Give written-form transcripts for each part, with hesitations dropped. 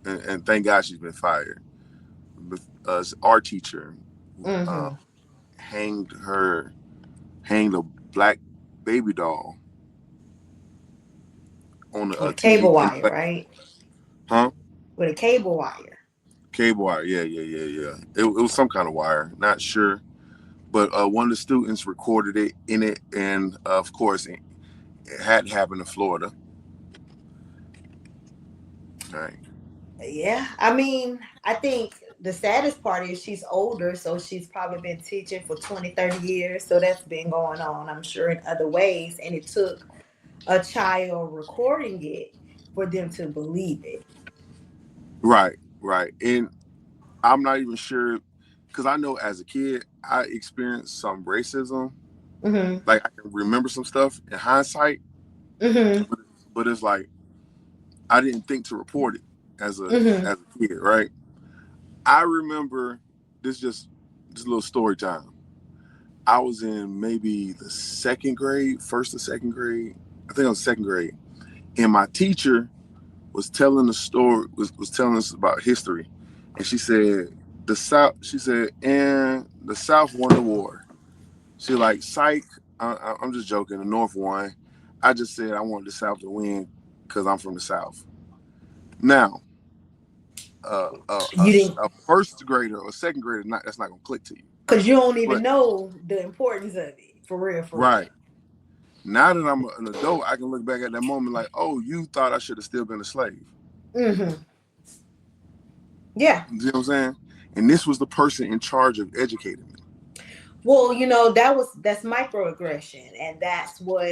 and thank God she's been fired. Our teacher uh, Mm-hmm. hanged her hanged a black baby doll on With a a cable TV in wire, class. right? Huh? With a cable wire. Cable wire. Yeah, yeah, yeah, yeah. It was some kind of wire. Not sure, but one of the students recorded it in it, and of course, it had happened in Florida. Right. Yeah, I mean, I think the saddest part is she's older, so she's probably been teaching for 20, 30 years. So that's been going on, I'm sure, in other ways. And it took a child recording it for them to believe it. Right. Right. And I'm not even sure because I know as a kid I experienced some racism. Mm-hmm. Like I can remember some stuff in hindsight, Mm-hmm. but it's like I didn't think to report it as a Mm-hmm. kid. Right. I remember this just a little story time. I was in maybe the second grade, first or second grade. I think I was second grade, and my teacher was telling the story was telling us about history, and she said the South. She said, and the South won the war. She like psych. I'm just joking. The North won. I just said I wanted the South to win because I'm from the South. Now, You didn't, a first grader or second grader, not that's not gonna click to you. because you don't even But know the importance of it. For real, for real. right now that I'm an adult, I can look back at that moment like, oh, you thought I should have still been a slave. Mm-hmm. Yeah. You know what I'm saying? And this was the person in charge of educating me. Well, that's microaggression, and that's what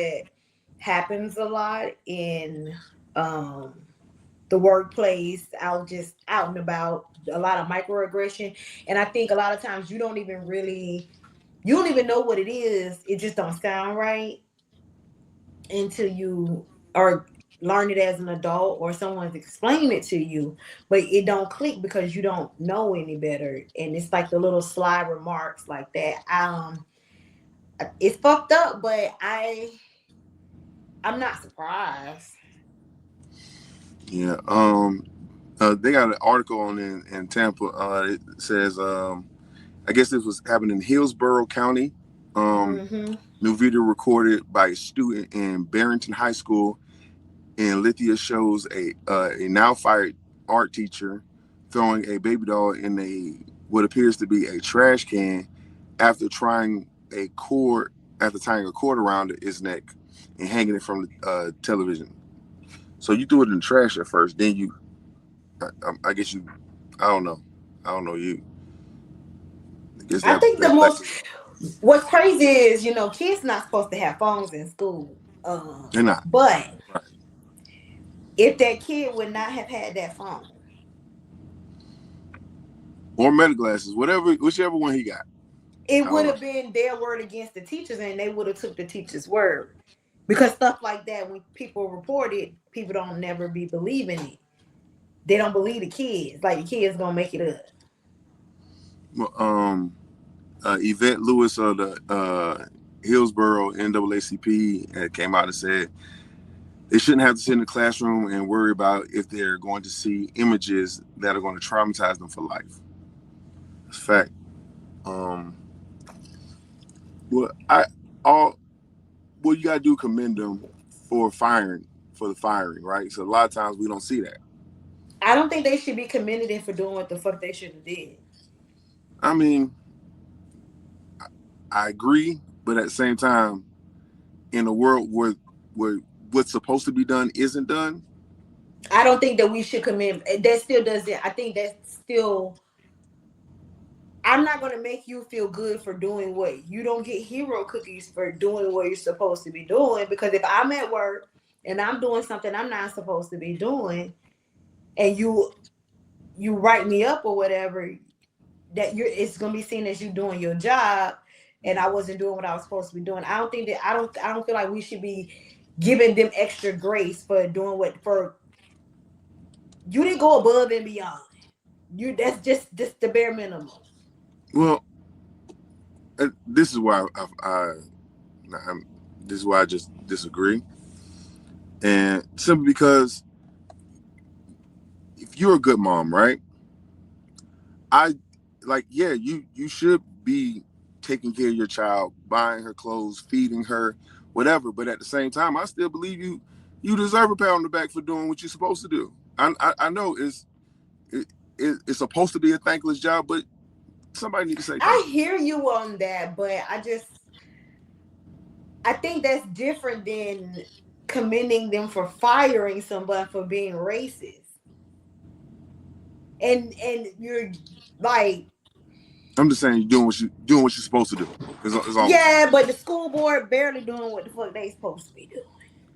happens a lot in um the workplace, out just out and about, a lot of microaggression. And I think a lot of times you don't even know what it is. It just don't sound right until you or learn it as an adult or someone's explaining it to you, but it don't click because you don't know any better. And it's like the little sly remarks like that. It's fucked up, but I'm not surprised. Yeah. They got an article on in Tampa. It says, I guess this was happening in Hillsborough County. Um, Mm-hmm. New video recorded by a student in Barrington High School in Lithia shows a now fired art teacher throwing a baby doll in a what appears to be a trash can after trying a cord after tying a cord around its neck and hanging it from the television. So you threw it in the trash at first, then I guess you, I don't know, I don't know you. I guess I think the that most black what's crazy is, kids not supposed to have phones in school. they're not But right. if that kid would not have had that phone, Or meta glasses, whatever, whichever one he got. it I would don't know. have been their word against the teachers, and they would have took the teacher's word. Because stuff like that, when people report it, people don't never be believing it. They don't believe the kids. Like the kids gonna make it up. Well, Yvette Lewis of the Hillsborough NAACP came out and said they shouldn't have to sit in the classroom and worry about if they're going to see images that are going to traumatize them for life. It's a fact. Um, well, I all well you gotta do commend them for firing for the firing, right? So a lot of times we don't see that. I don't think they should be commended for doing what the fuck they should have did. I mean, I agree, but at the same time, in a world where what's supposed to be done isn't done, I don't think that we should commend. That still doesn't. I think that's still. I'm not gonna make you feel good for doing what you don't get hero cookies for doing what you're supposed to be doing. Because if I'm at work and I'm doing something I'm not supposed to be doing, and you write me up or whatever, that you're it's gonna be seen as you doing your job, and I wasn't doing what I was supposed to be doing. I don't feel like we should be giving them extra grace for doing what for you didn't go above and beyond. You that's just the bare minimum. well, this is why I'm, this is why I just disagree, and simply because if you're a good mom, right? I like, yeah, you should be taking care of your child, buying her clothes, feeding her, whatever. But at the same time, I still believe you deserve a pat on the back for doing what you're supposed to do. I know it, it's supposed to be a thankless job, but somebody need to say I thank you. hear you on that, but I think that's different than commending them for firing someone for being racist. And you're like, I'm just saying you're doing what you're supposed to do. Is all I'm saying. yeah, but the school board barely doing what the fuck they supposed to be doing.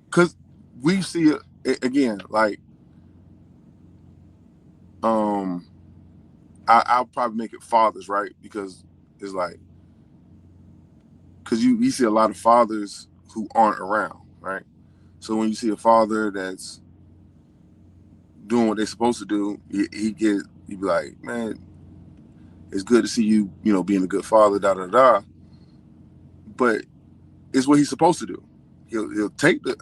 Because we see it again. Like, um, I'll probably make it fathers, right? Because it's like, because you see a lot of fathers who aren't around, right? So when you see a father that's doing what they're supposed to do, you be like, man, it's good to see you, being a good father, da da da. But it's what he's supposed to do. He'll take the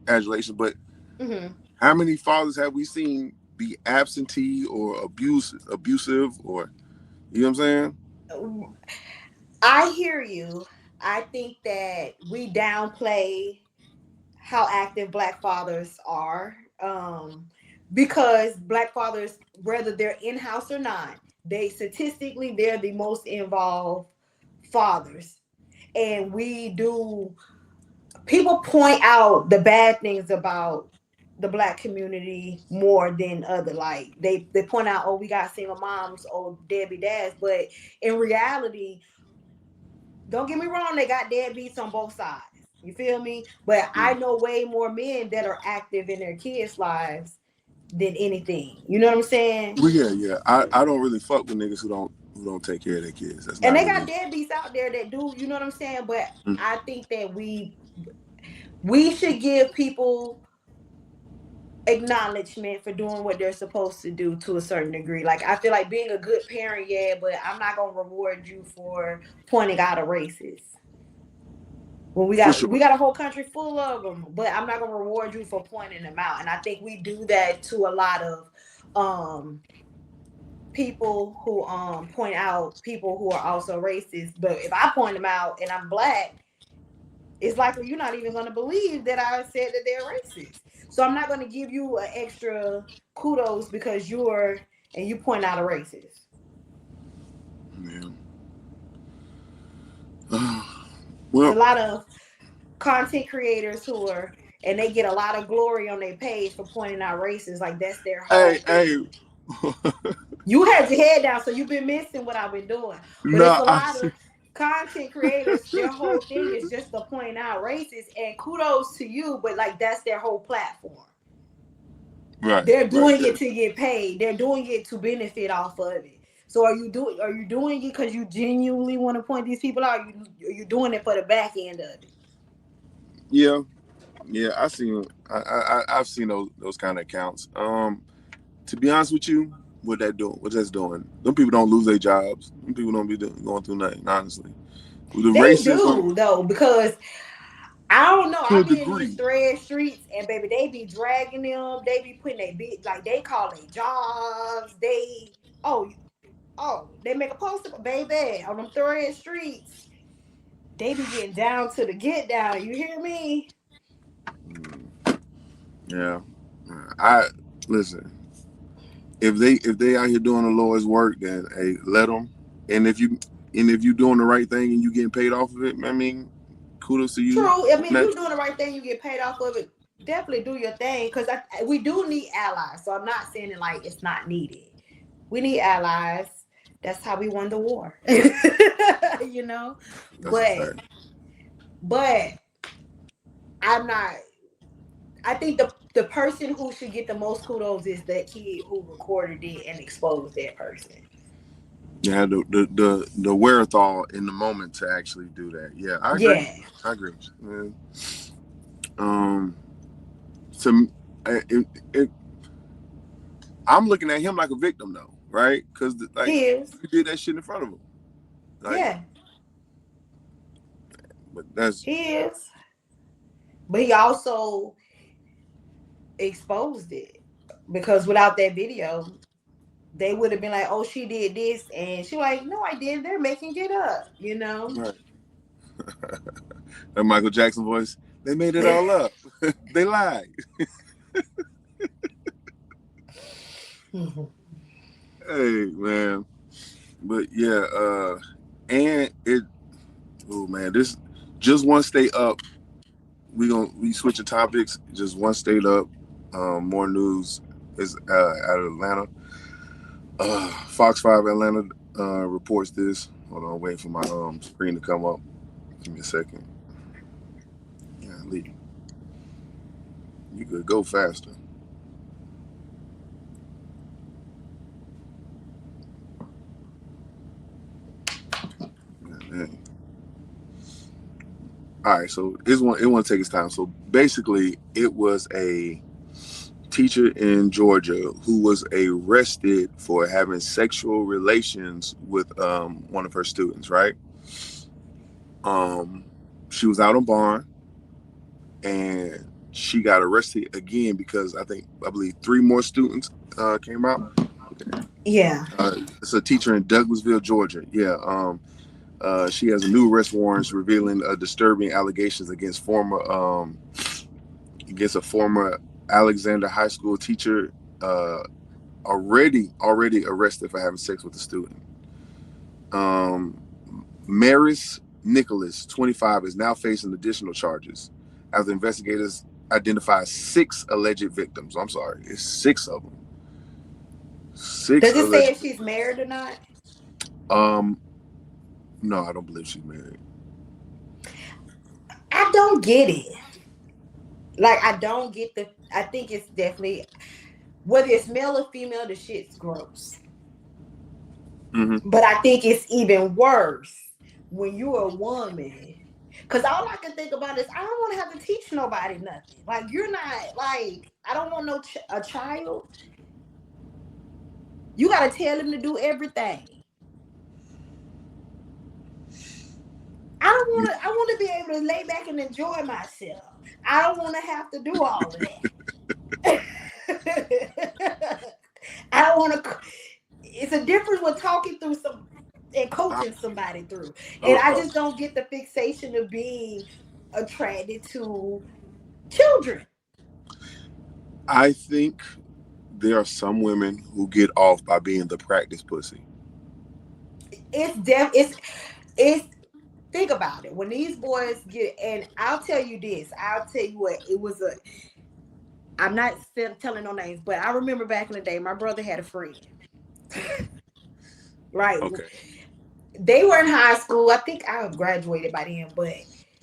adulation, but Mm-hmm. how many fathers have we seen be absentee or abusive, or you know what I'm saying? I hear you. I think that we downplay how active black fathers are, because black fathers, whether they're in-house or not, they statistically they're the most involved fathers. And we do, people point out the bad things about the black community more than other, like they point out, oh, we got single moms, oh, deadbeat dads, but in reality, don't get me wrong, they got deadbeats on both sides. You feel me? But I Mm. know way more men that are active in their kids' lives than anything. You know what I'm saying? Well, yeah. I don't really fuck with niggas who don't take care of their kids. That's And not they got really. deadbeats out there that do, you know what I'm saying? But Mm. I think that we should give people acknowledgement for doing what they're supposed to do to a certain degree. Like I feel like being a good parent, yeah, but I'm not gonna reward you for pointing out a racist. When we For got sure. we got a whole country full of them, but I'm not gonna reward you for pointing them out. And I think we do that to a lot of um people who point out people who are also racist. But if I point them out and I'm black, it's likely you're not even gonna believe that I said that they're racist. So I'm not gonna give you an extra kudos because you point out a racist. Yeah. It's Well, a lot of content creators who are, and they get a lot of glory on their page for pointing out races. Like that's their hey, whole hey. thing. You had your head down, so you've been missing what I've been doing. But it's No, a I lot see. of content creators, their whole thing is just to point out races, and kudos to you, but like that's their whole platform. Right, They're right. doing Yeah, it to get paid. They're doing it to benefit off of it. So are you doing it because you genuinely want to point these people out? Are you doing it for the back end of it? yeah, yeah. I seen. I've seen those kind of accounts. To be honest with you, what that's doing, them people don't lose their jobs. Them people don't be going through nothing. Honestly, the They racism do though, because I don't know. to I a be in these degree. thread streets, and baby, they be dragging them. They be putting they big, like they call they jobs. Oh they make a post about baby on them thread streets. They be getting down to the get down. You hear me? Mm, yeah, I listen. If they out here doing the Lord's work, then hey, let them. And if you doing the right thing and you getting paid off of it, I mean, kudos to you. True. I mean, if That, you're doing the right thing, you get paid off of it. Definitely do your thing, because we do need allies. So I'm not saying it like it's not needed. We need allies. That's how we won the war. you know, that's a but fact. but I'm not. I think the person who should get the most kudos is that kid who recorded it and exposed that person. You had the wherewithal in the moment to actually do that. Yeah, I agree. Yeah. I agree. Man. Um, to it, I'm looking at him like a victim though, right? Because like He is. you did that shit in front of him, like. Yeah, But that's he is. But he also exposed it. because without that video, they would have been like, "Oh, she did this," and she like, "No, I didn't. They're making it up," you know. Right. That Michael Jackson voice. They made it all up. They lied. Hey man. But yeah, and it oh man, this just one state up. We switching topics. Just one state up. More news is out of Atlanta. Fox 5 Atlanta reports this. Hold on, waiting for my screen to come up. Give me a second. Yeah, Lee, you could go faster. Yeah, all right, so it won't take its time. So basically, it was a teacher in Georgia who was arrested for having sexual relations with one of her students. Right? Um, she was out on bond and she got arrested again because I believe three more students came out. Yeah. It's a teacher in Douglasville, Georgia. Yeah. She has a new arrest warrant revealing disturbing allegations against a former Alexander High School teacher, uh, already arrested for having sex with a student. Um, Maris Nicholas, 25, is now facing additional charges after investigators identified six alleged victims. I'm sorry, it's six of them. Six Does it say alleged. if she's married or not? Um, no, I don't believe she's married. I don't get it. Like, I don't get the. I think it's definitely, whether it's male or female, the shit's gross. Mm-hmm. But I think it's even worse when you're a woman. Cause all I can think about is I don't want to have to teach nobody nothing. Like, you're not, like, I don't want a child. You gotta tell him to do everything. I want to be able to lay back and enjoy myself. I don't want to have to do all of that. I don't want to. It's a difference with talking through some and I, coaching somebody through. And uh, I uh, just don't get the fixation of being attracted to children. I think there are some women who get off by being the practice pussy. It's think about it. When these boys get, and I'll tell you what, it was a, I'm not telling no names, but I remember back in the day, my brother had a friend. Right. Okay. They were in high school. I think I graduated by then, but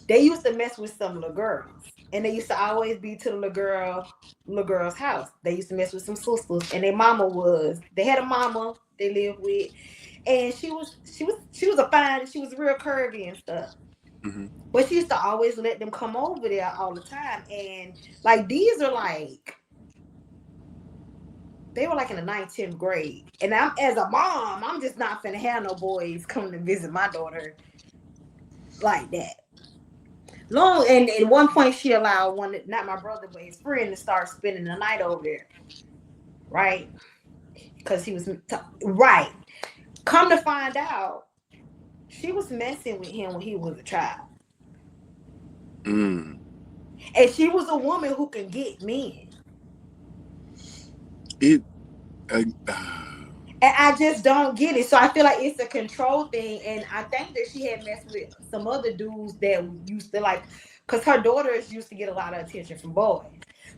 they used to mess with some little girls. And they used to always be to the little girl's house. They used to mess with some sisters. And their mama they had a mama they lived with. And she was a fine, she was real curvy and stuff. Mm-hmm. But she used to always let them come over there all the time. And like these are like, they were like in the 9th, 10th grade. And I'm, as a mom, I'm just not finna have no boys come to visit my daughter like that. Long, and at one point she allowed one, not my brother, but his friend, to start spending the night over there. Right? Because he was, right. Come to find out, she was messing with him when he was a child. Mm. And she was a woman who can get men. It. And I just don't get it. So I feel like it's a control thing. And I think that she had messed with some other dudes that used to like, because her daughters used to get a lot of attention from boys.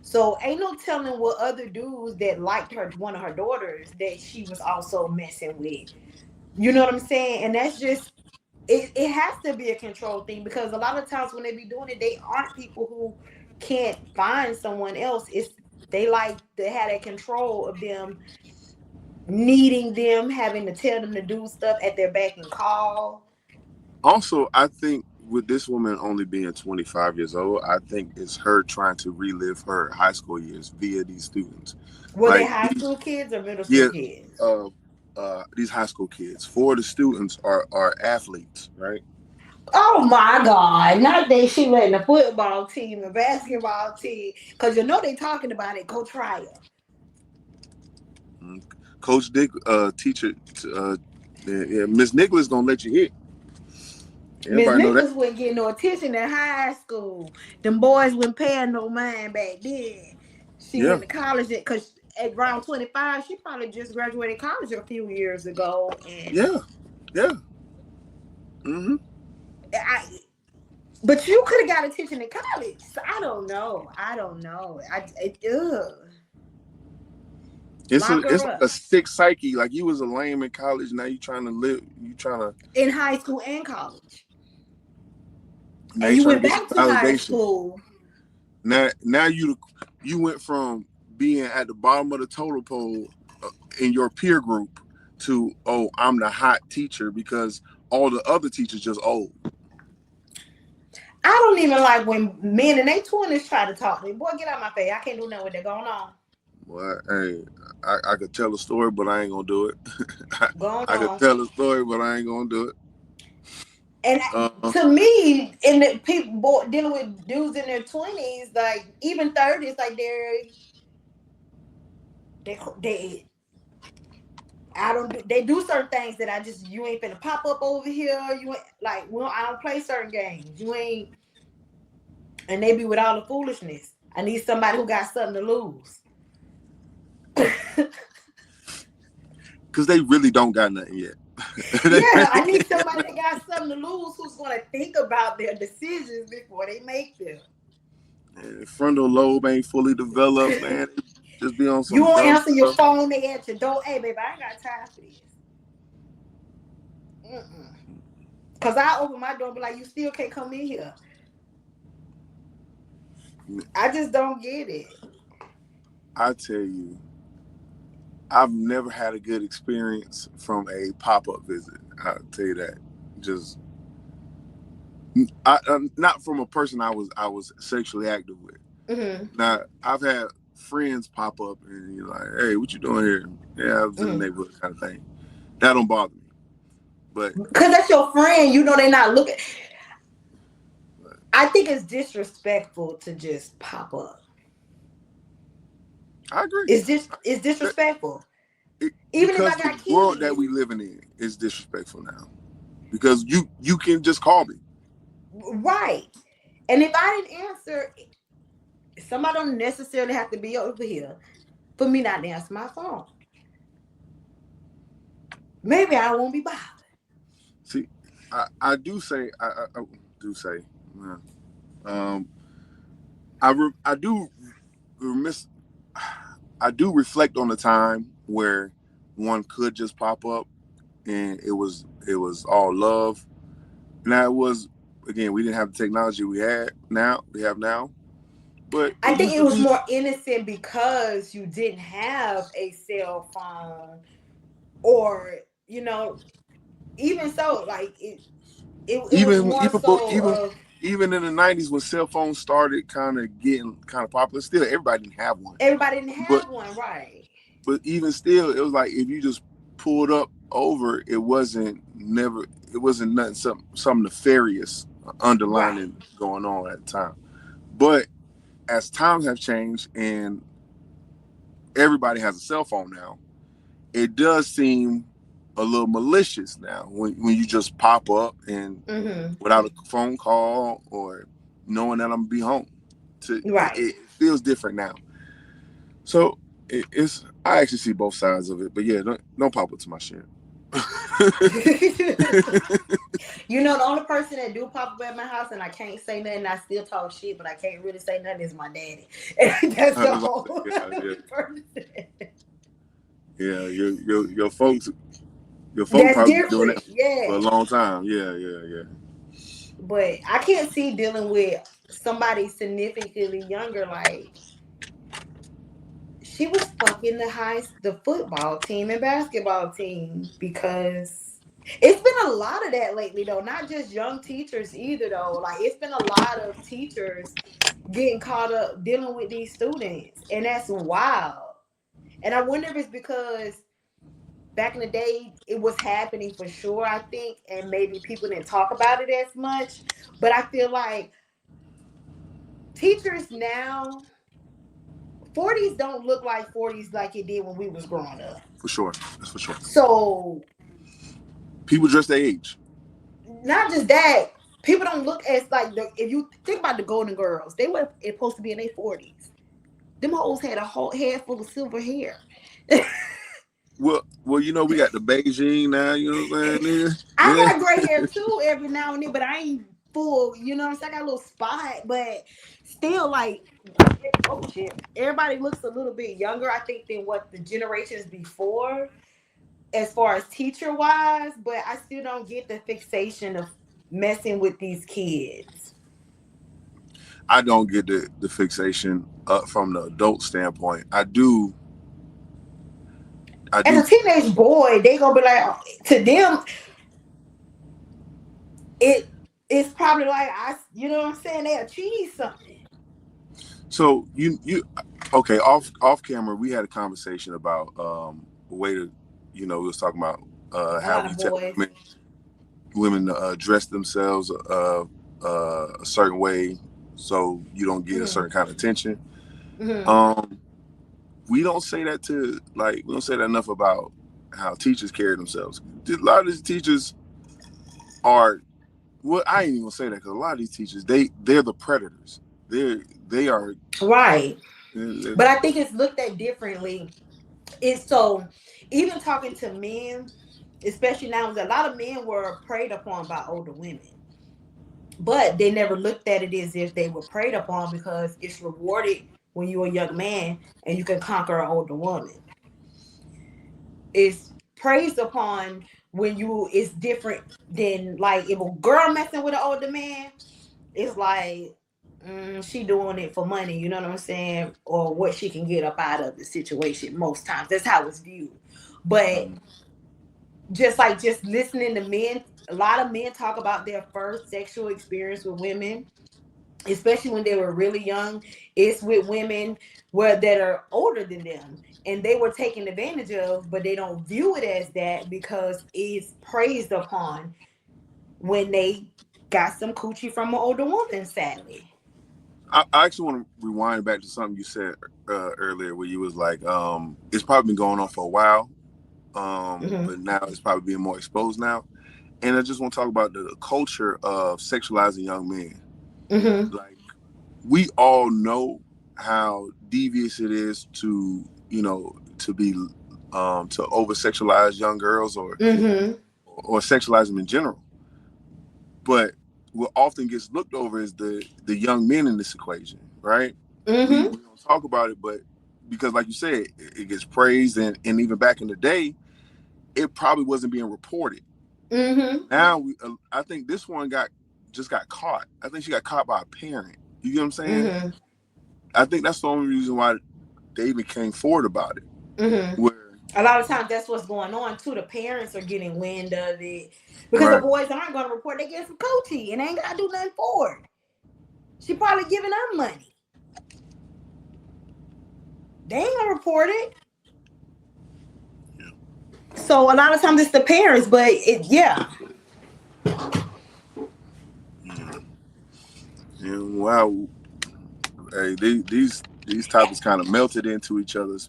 So ain't no telling what other dudes that liked her, one of her daughters, that she was also messing with. You know what I'm saying? And that's just, it has to be a control thing, because a lot of times when they be doing it, they aren't people who can't find someone else. It's, they like to have that control of them, needing them, having to tell them to do stuff at their beck and call. Also, I think with this woman only being 25 years old, I think it's her trying to relive her high school years via these students. Were they Like, high school kids or middle school yeah, kids? uh, these high school kids. Four of the students are athletes, right? Oh my God. Not that she letting the football team, the basketball team, because you know they talking about it, go try it. Coach Dick, teacher, uh, yeah, Miss Nicholas gonna let you hit. Miss Everybody know that. Nichols wasn't getting no attention in high school. Them boys wasn't paying no mind back then. She Yeah, went to college because at around 25, she probably just graduated college a few years ago. And yeah, yeah. Mm-hmm. I, but you could have got attention in college. So I don't know. I don't know. Ugh. Lock It's her like up a sick psyche. Like you was a lame in college. Now you trying to live. You trying to in high school and college. now And you you trying to went get some back to high validation. school. Now you went from being at the bottom of the total pole in your peer group to, oh, I'm the hot teacher because all the other teachers just old. I don't even like when men in their 20s try to talk to me. Boy, get out my face. I can't do nothing with that going on. Well, hey, I could tell a story, but I ain't gonna do it. I, Going I could on. tell a story, but I ain't gonna do it. And Uh, to me, in the people dealing with dudes in their 20s, like even 30s, like they I don't do they do certain things that I just you ain't finna pop up over here. You ain't like well, I don't play certain games. You ain't and they be with all the foolishness. I need somebody who got something to lose. Cause they really don't got nothing yet. They Yeah, I really, need somebody that got something to lose who's gonna think about their decisions before they make them. frontal lobe ain't fully developed, man. Just be on You some won't dumb answer your stuff. phone, they at your door. Hey, baby, I ain't got time for this. Mm-mm. Cause I open my door and be like, you still can't come in here. I just don't get it. I tell you, I've never had a good experience from a pop up visit. I'll tell you that. Just not from a person I was sexually active with. Mm-hmm. Now I've had friends pop up and you're like, hey, what you doing here? Yeah, I was in the Mm-hmm. neighborhood kind of thing. That don't bother me. But, Cause that's your friend. You know they not looking. but I think it's disrespectful to just pop up. I agree. It's That, disrespectful. Even if because I the got world that kids, we living in is disrespectful now. Because you can just call me. right? And if I didn't answer, somebody don't necessarily have to be over here for me not to answer my phone. Maybe I won't be bothered. See, I do say I do say, uh, um, I do miss I do reflect on the time where one could just pop up and it was all love. Now it was, again, we didn't have the technology we have now, but I it think used it to was be. more innocent because you didn't have a cell phone or you know even so like it was even more even so even of even in the '90s when cell phones started kind of getting kind of popular. Still, everybody didn't have one, everybody didn't but have one, right? even still, it was like if you just pulled up over, it wasn't nothing something nefarious Right. underlining going on at the time. But as times have changed and everybody has a cell phone now, it does seem a little malicious now when you just pop up and Mm-hmm. without a phone call or knowing that I'm gonna be home. Right. It feels different now. So it's I actually see both sides of it. But yeah, don't pop up to my shit. You know, the only person that do pop up at my house and I can't say nothing, I still talk shit, but I can't really say nothing is my daddy. And that's I the was about to say, whole yeah, yeah, person. yeah. Your folks That's probably been doing different. that for a Yeah. long time. Yeah, yeah, yeah. But I can't see dealing with somebody significantly younger. Like she was fucking the football team and basketball team because it's been a lot of that lately though. Not just young teachers either though. Like it's been a lot of teachers getting caught up dealing with these students, and that's wild. And I wonder if it's because back in the day it was happening for sure. I think, and maybe people didn't talk about it as much. But I feel like teachers now 40s don't look like 40s like it did when we was growing up. For sure. That's for sure. So People dress their age. not just that, people don't look as like if you think about the Golden Girls, they were supposed to be in their 40s. Them hoes had a whole head full of silver hair. Well, we got the Beijing now. You know what I'm saying? I Yeah. got gray hair too every now and then, but I ain't full. You know what I'm saying? I got a little spot, but still, like, oh shit, everybody looks a little bit younger, I think, than what the generations before, as far as teacher wise. But I still don't get the fixation of messing with these kids. I don't get the fixation from the adult standpoint. I do. I As do. a teenage boy, they gonna be like, to them, it it's probably like, you know what I'm saying, they achieve something. So okay, off camera, we had a conversation about a way to, we was talking about A how lot we of tell boys. women dress themselves a certain way so you don't get a Mm-hmm. certain kind of attention. Mm-hmm. Um, we don't say that we don't say that enough about how teachers carry themselves. A lot of these teachers are, well, I ain't even gonna say that because a lot of these teachers, they're the predators. They are. Right. they're, But I think it's looked at differently. It's so, even talking to men, especially now, a lot of men were preyed upon by older women, but they never looked at it as if they were preyed upon, because it's rewarded when you're a young man and you can conquer an older woman. It's praised upon when you, it's different than like if a girl messing with an older man, it's like, she doing it for money, you know what I'm saying, or what she can get up out of the situation. Most times that's how it's viewed. But just listening to men, a lot of men talk about their first sexual experience with women, especially when they were really young. It's with women that are older than them, and they were taken advantage of, but they don't view it as that because it's praised upon when they got some coochie from an older woman, sadly. I actually want to rewind back to something you said earlier, where you was like, it's probably been going on for a while, Mm-hmm. but now it's probably being more exposed now. And I just want to talk about the culture of sexualizing young men. Mm-hmm. Like, we all know how devious it is to, to be, to over sexualize young girls, Mm-hmm. or sexualize them in general. But what often gets looked over is the young men in this equation, right? We Mm-hmm. don't talk about it, but because, like you said, it gets praised, and even back in the day, it probably wasn't being reported. Mm-hmm. Now I think this one just got caught. I think she got caught by a parent. You get what I'm saying? Mm-hmm. I think that's the only reason why they even came forward about it. Mm-hmm. Where A lot of times that's what's going on too. The parents are getting wind of it because the right, boys aren't going to report. They get some coochie and they ain't got to do nothing for it. She probably giving them money. They ain't gonna report it. yeah, So a lot of times it's the parents, but yeah. yeah, yeah. Wow. Hey, these topics kind of melted into each other's